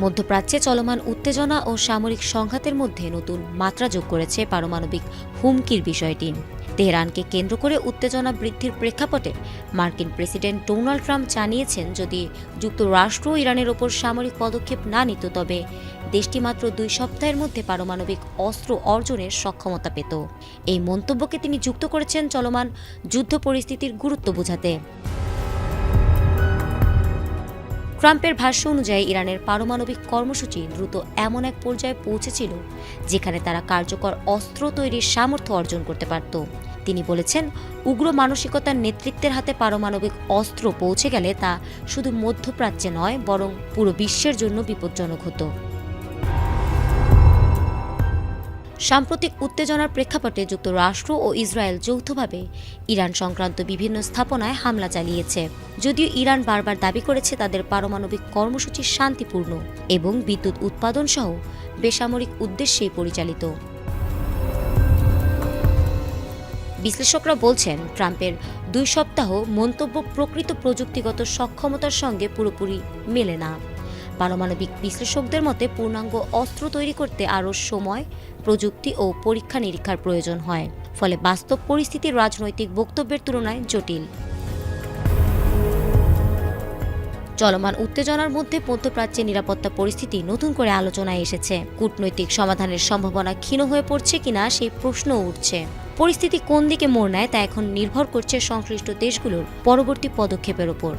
মধ্যপ্রাচ্যে চলমান উত্তেজনা ও সামরিক সংঘাতের মধ্যে নতুন মাত্রা যোগ করেছে পারমাণবিক হুমকির বিষয়টি। তেহরানকে কেন্দ্র করে উত্তেজনা বৃদ্ধির প্রেক্ষাপটে মার্কিন প্রেসিডেন্ট ডোনাল্ড ট্রাম্প জানিয়েছেন, যদি যুক্তরাষ্ট্র ইরানের ওপর সামরিক পদক্ষেপ না নিত তবে দেশটি মাত্র 2 সপ্তাহের মধ্যে পারমাণবিক অস্ত্র অর্জনের সক্ষমতা পেত। এই মন্তব্যকে তিনি যুক্ত করেছেন চলমান যুদ্ধ পরিস্থিতির গুরুত্ব বোঝাতে। ট্রাম্পের ভাষ্য অনুযায়ী ইরানের পারমাণবিক কর্মসূচি দ্রুত এমন এক পর্যায়ে পৌঁছেছিল যেখানে তারা কার্যকর অস্ত্র তৈরির সামর্থ্য অর্জন করতে পারত। তিনি বলেছেন, উগ্র মানসিকতার নেতৃত্বের হাতে পারমাণবিক অস্ত্র পৌঁছে গেলে তা শুধু মধ্যপ্রাচ্যে নয় বরং পুরো বিশ্বের জন্য বিপজ্জনক হতো। সাম্প্রতিক উত্তেজনার প্রেক্ষাপটে যুক্তরাষ্ট্র ও ইসরায়েল যৌথভাবে ইরান সংক্রান্ত বিভিন্ন স্থাপনায় হামলা চালিয়েছে। যদিও ইরান বারবার দাবি করেছে তাদের পারমাণবিক কর্মসূচি শান্তিপূর্ণ এবং বিদ্যুৎ উৎপাদন সহ বেসামরিক উদ্দেশ্যেই পরিচালিত। বিশ্লেষকরা বলছেন, ট্রাম্পের 2 সপ্তাহ মন্তব্য প্রকৃত প্রযুক্তিগত সক্ষমতার সঙ্গে পুরোপুরি মেলে না। পারমাণবিক বিশ্লেষকদের মতে পূর্ণাঙ্গ অস্ত্র তৈরি করতে আরও সময়, প্রযুক্তি ও পরীক্ষা নিরীক্ষার প্রয়োজন হয়, ফলে বাস্তব পরিস্থিতি রাজনৈতিক বক্তব্যের তুলনায় জটিল। চলমান উত্তেজনার মধ্যে মধ্যপ্রাচ্যের নিরাপত্তা পরিস্থিতি নতুন করে আলোচনায় এসেছে। কূটনৈতিক সমাধানের সম্ভাবনা ক্ষীণ হয়ে পড়ছে কিনা সেই প্রশ্নও উঠছে। পরিস্থিতি কোন দিকে মোড় নেয় তা এখন নির্ভর করছে সংশ্লিষ্ট দেশগুলোর পরবর্তী পদক্ষেপের ওপর।